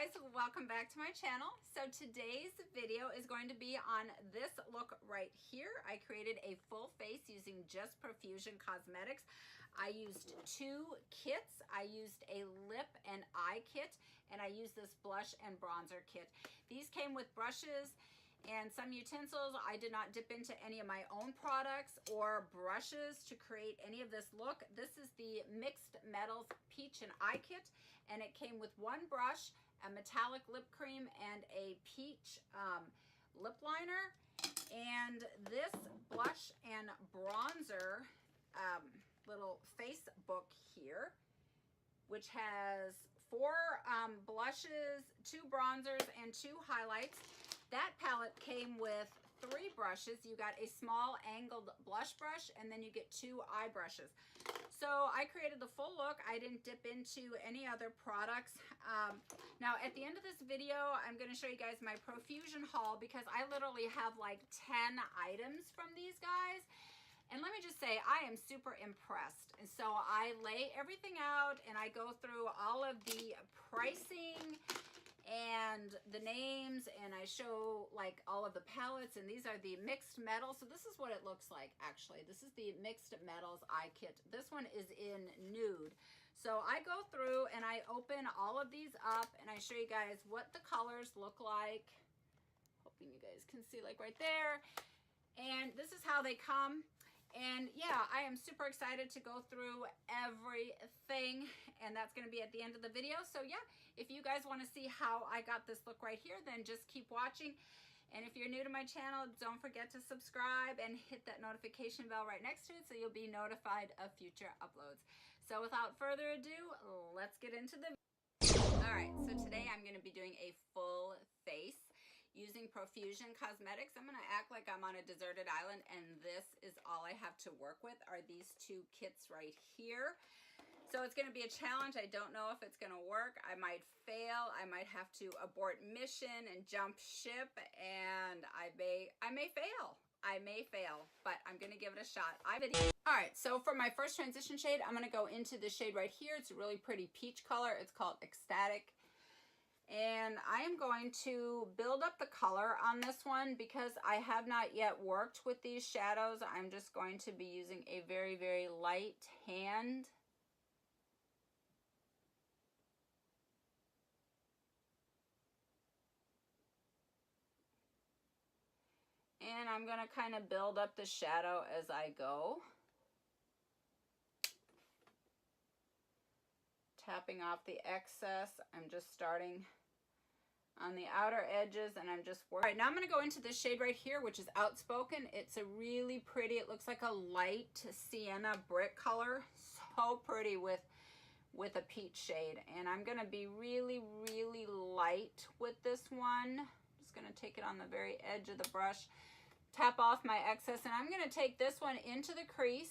guys, welcome back to my channel. So today's video is going to be on this look right here. I created a full face using just Profusion Cosmetics. I used two kits. I used a lip and eye kit, and I used this blush and bronzer kit. These came with brushes and some utensils. I did not dip into any of my own products or brushes to create any of this look. This is the Mixed Metals Peach and Eye Kit, and it came with one brush, a metallic lip cream, and a peach lip liner. And this blush and bronzer little face book here, which has four blushes, two bronzers, and two highlights. That palette came with three brushes. You got a small angled blush brush, and then you get two eye brushes. So I created the full look. I didn't dip into any other products. Now at the end of this video, I'm gonna show you guys my Profusion haul, because I literally have like 10 items from these guys. And let me just say, I am super impressed. And so I lay everything out and I go through all of the pricing and the names, and I show like all of the palettes, and these are the mixed metals. So this is what it looks like. Actually, this is the Mixed Metals Eye Kit. This one is in nude. So I go through and I open all of these up and I show you guys what the colors look like. Hoping you guys can see, like right there. And this is how they come. And yeah, I am super excited to go through everything, and that's going to be at the end of the video. So yeah, if you guys want to see how I got this look right here, then just keep watching. And if you're new to my channel, don't forget to subscribe and hit that notification bell right next to it so you'll be notified of future uploads. So without further ado, let's get into the video. All right, so today I'm going to be doing a full face using Profusion Cosmetics. I'm going to act like I'm on a deserted island, and this is all I have to work with are these two kits right here. So it's going to be a challenge. I don't know if it's going to work. I might fail. I might have to abort mission and jump ship, and I may fail. I may fail, but I'm going to give it a shot. All right, so for my first transition shade, I'm going to go into the shade right here. It's a really pretty peach color. It's called Ecstatic. And I am going to build up the color on this one because I have not yet worked with these shadows. I'm just going to be using a very, very light hand. And I'm going to kind of build up the shadow as I go. Tapping off the excess. I'm just starting on the outer edges, and I'm just working. All right, now I'm going to go into this shade right here, which is Outspoken. It's a really pretty, it looks like a light sienna brick color. So pretty with a peach shade. And I'm going to be really, really light with this one. Just going to take it on the very edge of the brush, tap off my excess, and I'm going to take this one into the crease.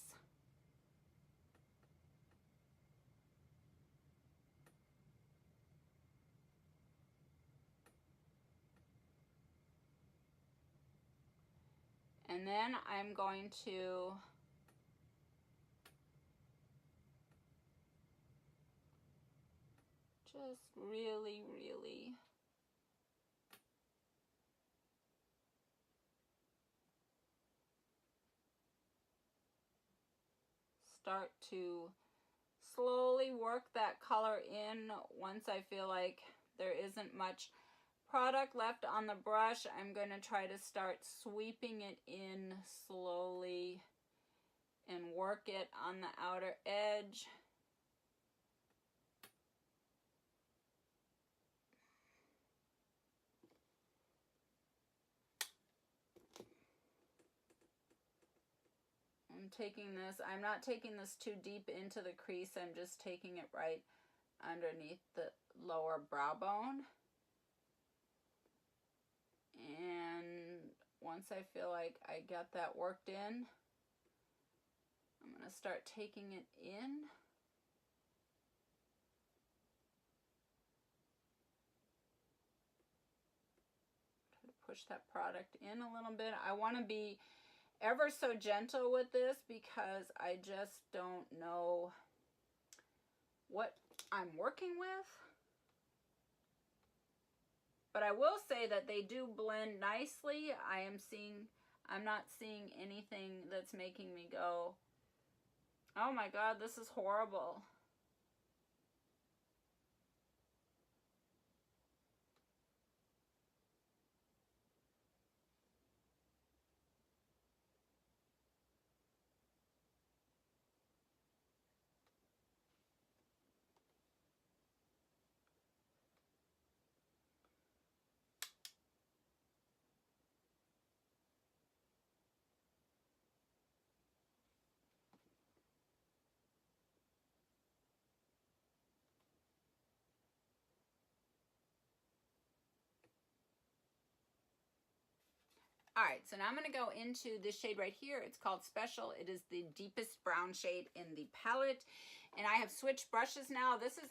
And then I'm going to just really, really start to slowly work that color in. Once I feel like there isn't much product left on the brush, I'm going to try to start sweeping it in slowly and work it on the outer edge. I'm not taking this too deep into the crease. I'm just taking it right underneath the lower brow bone. And once I feel like I got that worked in, I'm going to start taking it in. Try to push that product in a little bit. I want to be ever so gentle with this because I just don't know what I'm working with. But I will say that they do blend nicely. I'm not seeing anything that's making me go, oh my God, this is horrible. All right, so now I'm going to go into this shade right here. It's called Special. It is the deepest brown shade in the palette. And I have switched brushes now. This is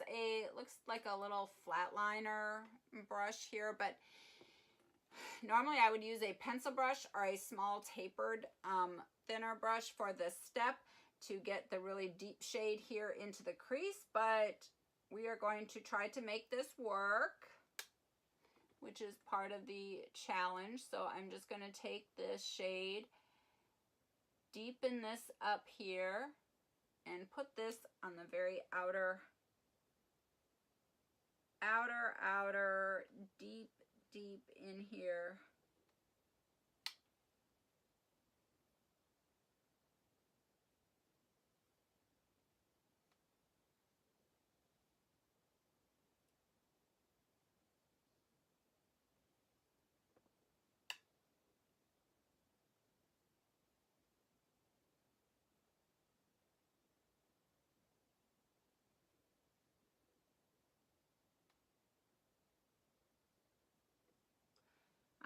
looks like a little flatliner brush here, but normally I would use a pencil brush or a small tapered thinner brush for this step to get the really deep shade here into the crease, but we are going to try to make this work, which is part of the challenge. So I'm just going to take this shade, deepen this up here, and put this on the very outer, deep in here.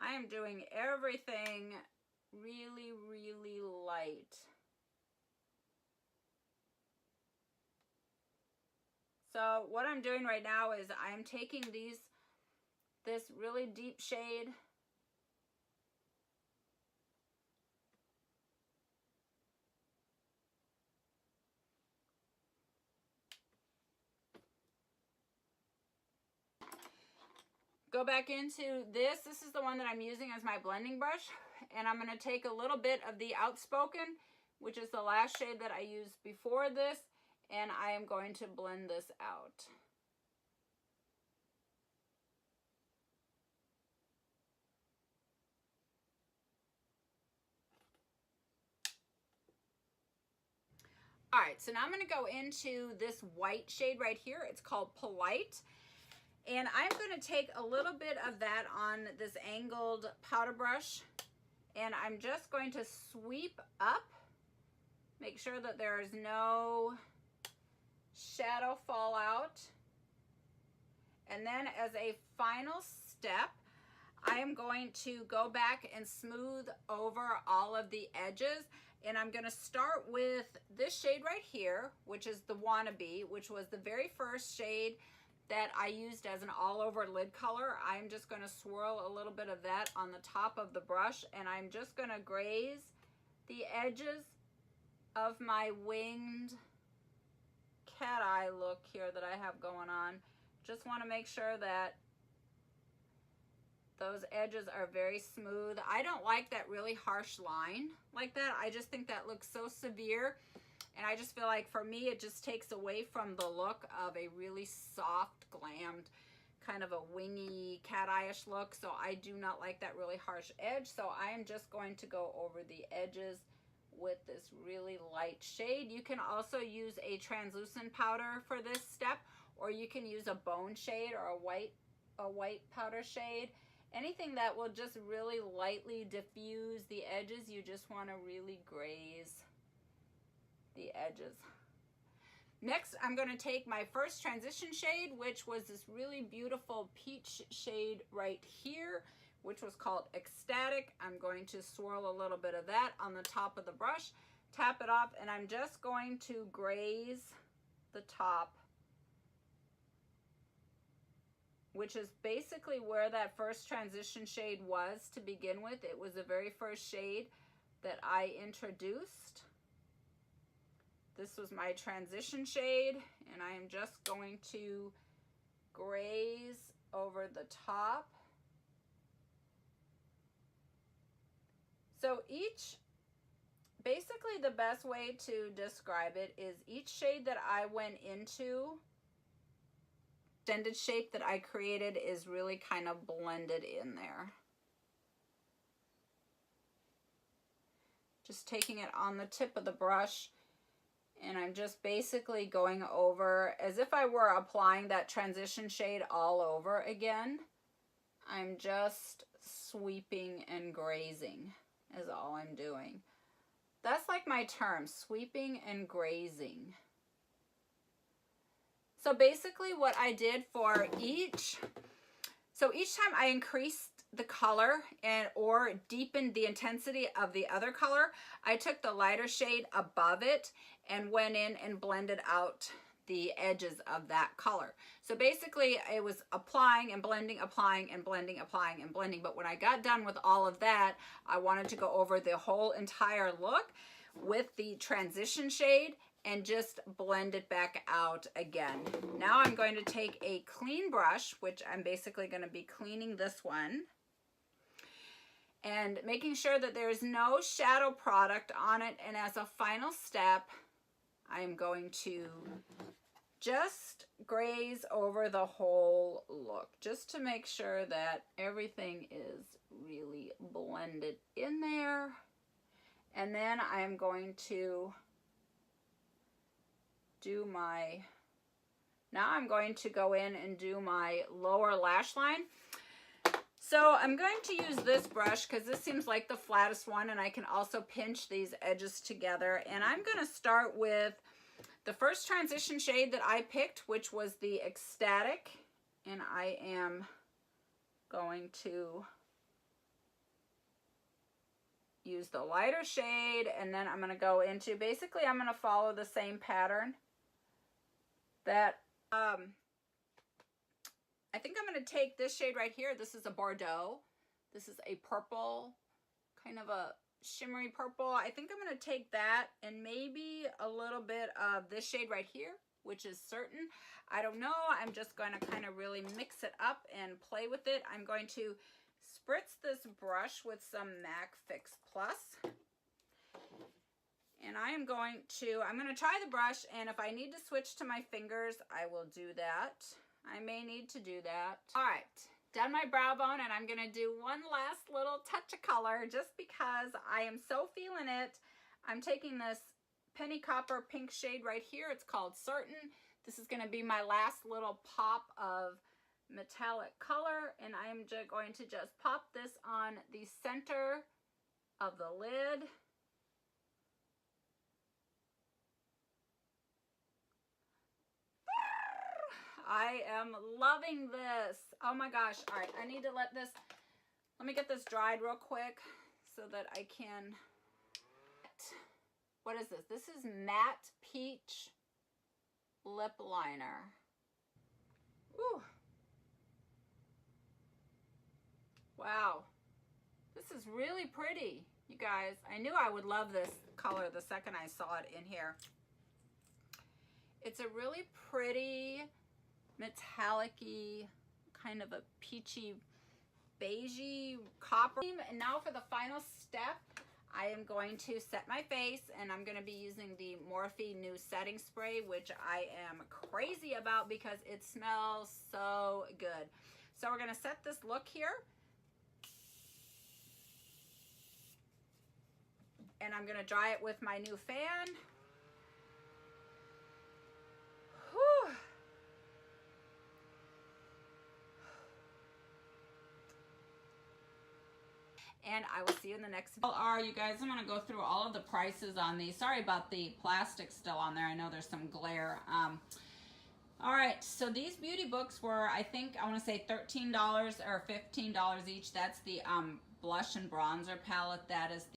I am doing everything really, really light. So what I'm doing right now is I'm taking this really deep shade, go back into this. This is the one that I'm using as my blending brush. And I'm going to take a little bit of the Outspoken, which is the last shade that I used before this, and I am going to blend this out. All right, so now I'm going to go into this white shade right here. It's called Polite. And I'm going to take a little bit of that on this angled powder brush, and I'm just going to sweep up, make sure that there is no shadow fallout. And then as a final step, I am going to go back and smooth over all of the edges. And I'm going to start with this shade right here, which is the Wannabe, which was the very first shade that I used as an all-over lid color. I'm just going to swirl a little bit of that on the top of the brush, and I'm just going to graze the edges of my winged cat eye look here that I have going on. Just want to make sure that those edges are very smooth. I don't like that really harsh line like that. I just think that looks so severe. And I just feel like for me, it just takes away from the look of a really soft, glammed, kind of a wingy, cat eye-ish look. So I do not like that really harsh edge. So I am just going to go over the edges with this really light shade. You can also use a translucent powder for this step, or you can use a bone shade or a white powder shade. Anything that will just really lightly diffuse the edges. You just want to really graze the edges. Next, I'm going to take my first transition shade, which was this really beautiful peach shade right here, which was called Ecstatic. I'm going to swirl a little bit of that on the top of the brush, tap it off, and I'm just going to graze the top, which is basically where that first transition shade was to begin with. It was the very first shade that I introduced. This was my transition shade, and I am just going to graze over the top So basically the best way to describe it is each shade that I went into, extended shape that I created, is really kind of blended in there. Just taking it on the tip of the brush, and I'm just basically going over as if I were applying that transition shade all over again. I'm just sweeping and grazing is all I'm doing. That's like my term, sweeping and grazing. So basically what I did for each time I increased the color or deepened the intensity of the other color, I took the lighter shade above it and went in and blended out the edges of that color. So basically it was applying and blending, applying and blending, applying and blending. But when I got done with all of that, I wanted to go over the whole entire look with the transition shade and just blend it back out again. Now I'm going to take a clean brush, which I'm basically going to be cleaning this one, and making sure that there's no shadow product on it. And as a final step, I'm going to just graze over the whole look, just to make sure that everything is really blended in there. And then I'm going to do now I'm going to go in and do my lower lash line. So I'm going to use this brush because this seems like the flattest one, and I can also pinch these edges together. And I'm going to start with the first transition shade that I picked, which was the Ecstatic, and I am going to use the lighter shade, and then I'm going to go into, basically I'm going to follow the same pattern that I think I'm going to take this shade right here. This is a Bordeaux. This is a purple, kind of a shimmery purple. I think I'm going to take that and maybe a little bit of this shade right here, which is Certain. I don't know. I'm just going to kind of really mix it up and play with it. I'm going to spritz this brush with some MAC Fix Plus. And I'm going to try the brush, and if I need to switch to my fingers, I will do that. I may need to do that. All right, done my brow bone, and I'm gonna do one last little touch of color just because I am so feeling it. I'm taking this Penny Copper pink shade right here. It's called Certain. This is gonna be my last little pop of metallic color, and I'm just going to just pop this on the center of the lid. I am loving this. Oh my gosh. All right, I need to let me get this dried real quick so that I can, what is this? This is Matte Peach Lip Liner. Ooh. Wow. This is really pretty, you guys. I knew I would love this color the second I saw it in here. It's a really pretty metallic-y, kind of a peachy, beigey copper. And now for the final step, I am going to set my face, and I'm going to be using the Morphe New Setting Spray, which I am crazy about because it smells so good. So we're going to set this look here. And I'm going to dry it with my new fan. Whew. And I will see you in the next video. You guys, I'm going to go through all of the prices on these. Sorry about the plastic still on there. I know there's some glare. All right, so these beauty books were, I think, I want to say $13 or $15 each. That's the blush and bronzer palette. That is